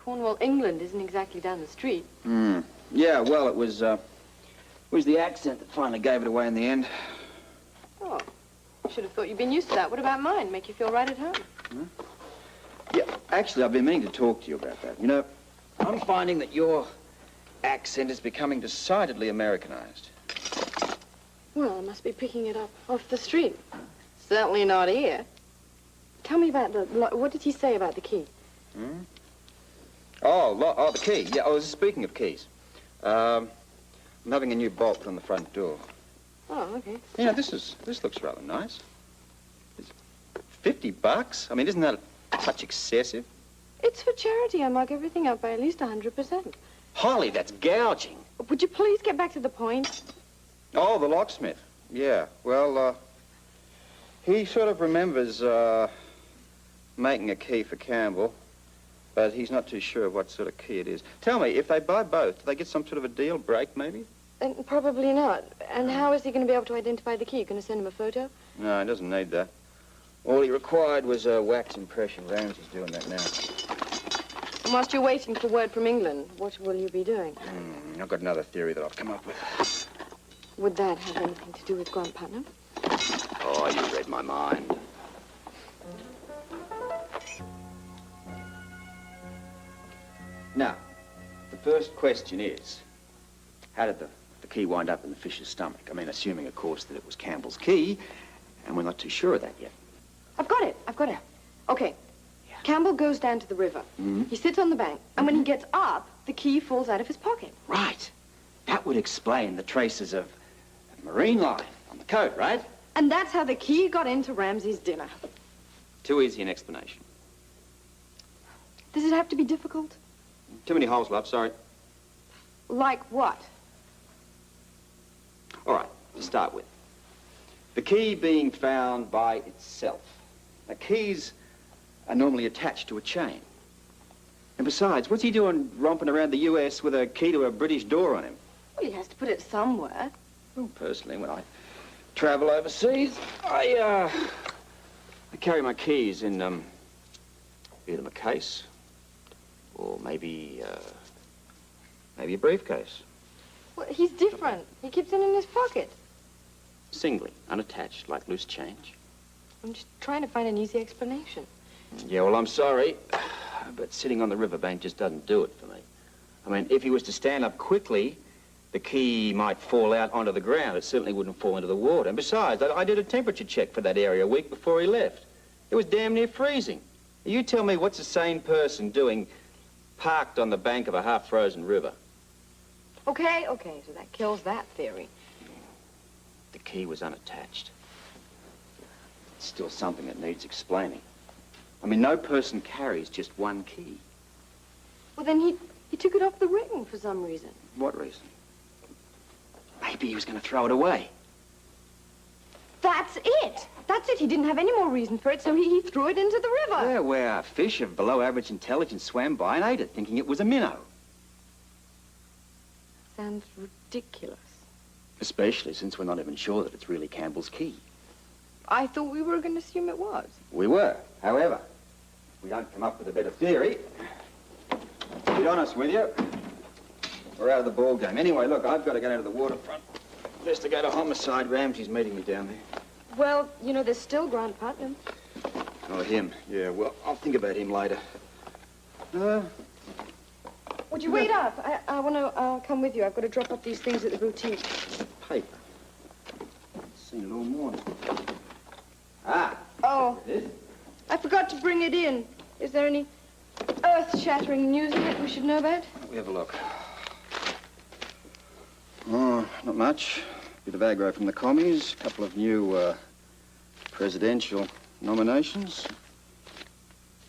Cornwall, England isn't exactly down the street. Yeah, well, it was the accent that finally gave it away in the end. Oh, I should have thought you'd been used to that. What about mine? Make you feel right at home? Yeah, actually, I've been meaning to talk to you about that. You know, I'm finding that your accent is becoming decidedly Americanized. Well, I must be picking it up off the street. Certainly not here. Tell me about what did he say about the key? Oh, the key. Yeah, speaking of keys. I'm having a new bolt put on the front door. Oh, okay. Yeah, this looks rather nice. It's $50? I mean, isn't that a touch excessive? It's for charity. I mark everything up by at least 100%. Holly, that's gouging. Would you please get back to the point? Oh, the locksmith. Yeah, well, he sort of remembers, making a key for Campbell, but he's not too sure what sort of key it is. Tell me, if they buy both, do they get some sort of a deal break, maybe? Probably not. And how is he going to be able to identify the key? You going to send him a photo? No, he doesn't need that. All he required was a wax impression. Ramsey's doing that now. And whilst you're waiting for word from England, what will you be doing? I've got another theory that I've come up with. Would that have anything to do with Grant Putnam? Oh, you read my mind. Now, the first question is, how did the key wind up in the fish's stomach? I mean, assuming, of course, that it was Campbell's key, and we're not too sure of that yet. I've got it. Okay. Yeah. Campbell goes down to the river. He sits on the bank, and when he gets up, the key falls out of his pocket. Right. That would explain the traces of marine life on the coat, right? And that's how the key got into Ramsey's dinner. Too easy an explanation. Does it have to be difficult? Too many holes, love, sorry. Like what? All right, to start with. The key being found by itself. Now, keys are normally attached to a chain. And besides, what's he doing romping around the U.S. with a key to a British door on him? Well, he has to put it somewhere. Well, personally, when I travel overseas, I carry my keys in, either my case or maybe a briefcase. Well, he's different. He keeps it in his pocket. Singly, unattached, like loose change. I'm just trying to find an easy explanation. Yeah, well, I'm sorry, but sitting on the riverbank just doesn't do it for me. I mean, if he was to stand up quickly, the key might fall out onto the ground. It certainly wouldn't fall into the water. And besides, I did a temperature check for that area a week before he left. It was damn near freezing. You tell me, what's a sane person doing parked on the bank of a half-frozen river? Okay, so that kills that theory. The key was unattached. It's still something that needs explaining. I mean, no person carries just one key. Well, then he took it off the ring for some reason. What reason? Maybe he was going to throw it away. That's it. He didn't have any more reason for it, so he threw it into the river. Yeah, where fish of below average intelligence swam by and ate it, thinking it was a minnow. Sounds ridiculous. Especially since we're not even sure that it's really Campbell's key. I thought we were going to assume it was. We were. However, if we don't come up with a better theory, to be honest with you, we're out of the ball game. Anyway, look, I've got to get out of the waterfront. Investigate a homicide. Ramsey's meeting me down there. Well, you know, there's still Grant Putnam. Oh, him. Yeah, well, I'll think about him later. Would you wait up? I want to come with you. I've got to drop up these things at the boutique. Paper. Seen it all morning. Ah. Oh. It is? I forgot to bring it in. Is there any earth-shattering news in it we should know about? Let me have a look. Oh, not much. Bit of aggro from the commies. A couple of new, presidential nominations.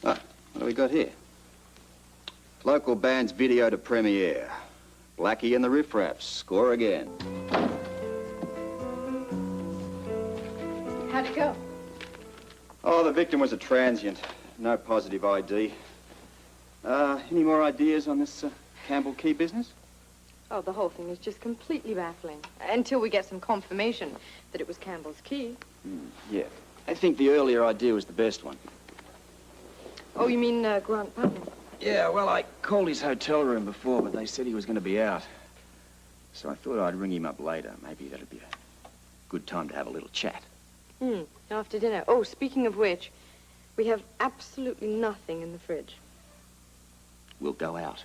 Ah, what do we got here? Local band's video to premiere. Blackie and the Riff Raps score again. How'd it go? Oh, the victim was a transient. No positive ID. Any more ideas on this Campbell Key business? Oh, the whole thing is just completely baffling. Until we get some confirmation that it was Campbell's key. Yeah. I think the earlier idea was the best one. Oh, you mean Grant Putnam? Yeah, well, I called his hotel room before, but they said he was going to be out. So I thought I'd ring him up later. Maybe that'd be a good time to have a little chat. After dinner. Oh, speaking of which, we have absolutely nothing in the fridge. We'll go out.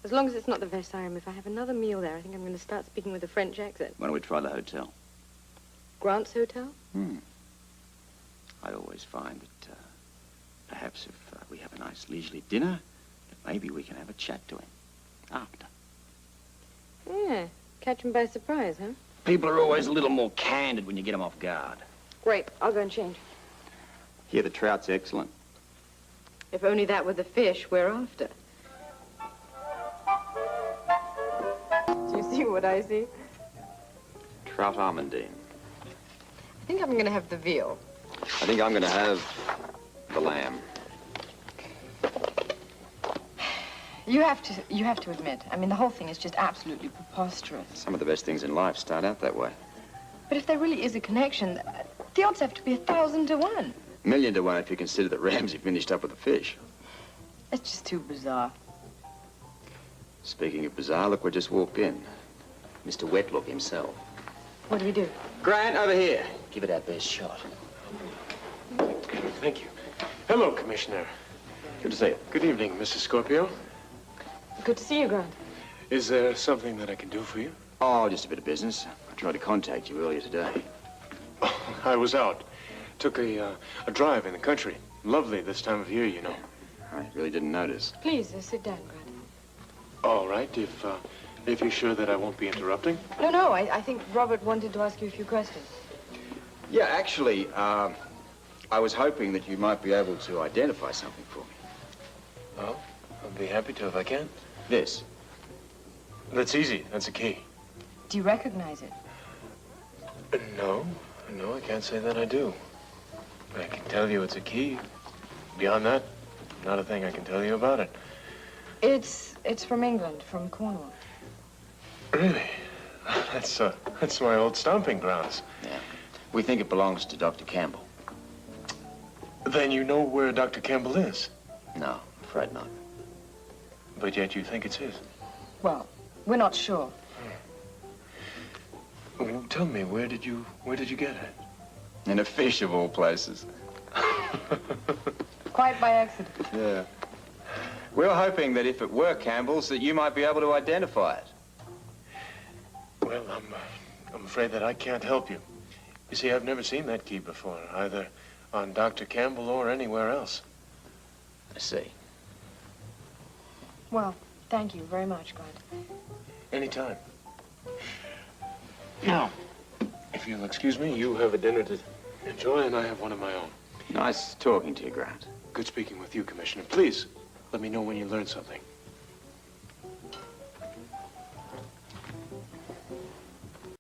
As long as it's not the Versailles. If I have another meal there, I think I'm going to start speaking with a French accent. Why don't we try the hotel? Grant's Hotel? I always find that perhaps if we have a nice leisurely dinner, that maybe we can have a chat to him after. Yeah, catch him by surprise, huh? People are always a little more candid when you get them off guard. Great, I'll go and change. Here, the trout's excellent. If only that were the fish we're after. Do you see what I see? Trout almondine. I think I'm going to have the veal. I think I'm going to have the lamb. You have to admit, I mean, the whole thing is just absolutely preposterous. Some of the best things in life start out that way. But if there really is a connection, the odds have to be 1,000 to 1. 1,000,000 to 1 if you consider that Ramsay finished up with the fish. It's just too bizarre. Speaking of bizarre, look what just walked in. Mr. Wetlook himself. What do we do? Grant, over here. Give it our best shot. Thank you. Hello, Commissioner. Good to see you. Good evening, Mrs. Scorpio. Good to see you, Grant. Is there something that I can do for you? Oh, just a bit of business. I tried to contact you earlier today. Oh, I was out. Took a drive in the country. Lovely this time of year, you know. I really didn't notice. Please, sit down, Grant. All right, if you're sure that I won't be interrupting. No, I think Robert wanted to ask you a few questions. Yeah, actually, I was hoping that you might be able to identify something for me. Well, I'll be happy to if I can. This. That's easy. That's a key. Do you recognize it? No, I can't say that I do. But I can tell you it's a key. Beyond that, not a thing I can tell you about it. It's from England, from Cornwall. Really? That's my old stomping grounds. Yeah. We think it belongs to Dr. Campbell. Then you know where Dr. Campbell is? No, I'm afraid not. But yet you think it's his. Well, we're not sure. Well, tell me, where did you get it? In a fish of all places. Quite by accident. Yeah. We were hoping that if it were Campbell's, that you might be able to identify it. Well, I'm afraid that I can't help you. You see, I've never seen that key before, either on Dr. Campbell or anywhere else. I see. Well, thank you very much, Grant. Anytime. Now, if you'll excuse me, you have a dinner to enjoy, and I have one of my own. Nice talking to you, Grant. Good speaking with you, Commissioner. Please, let me know when you learn something.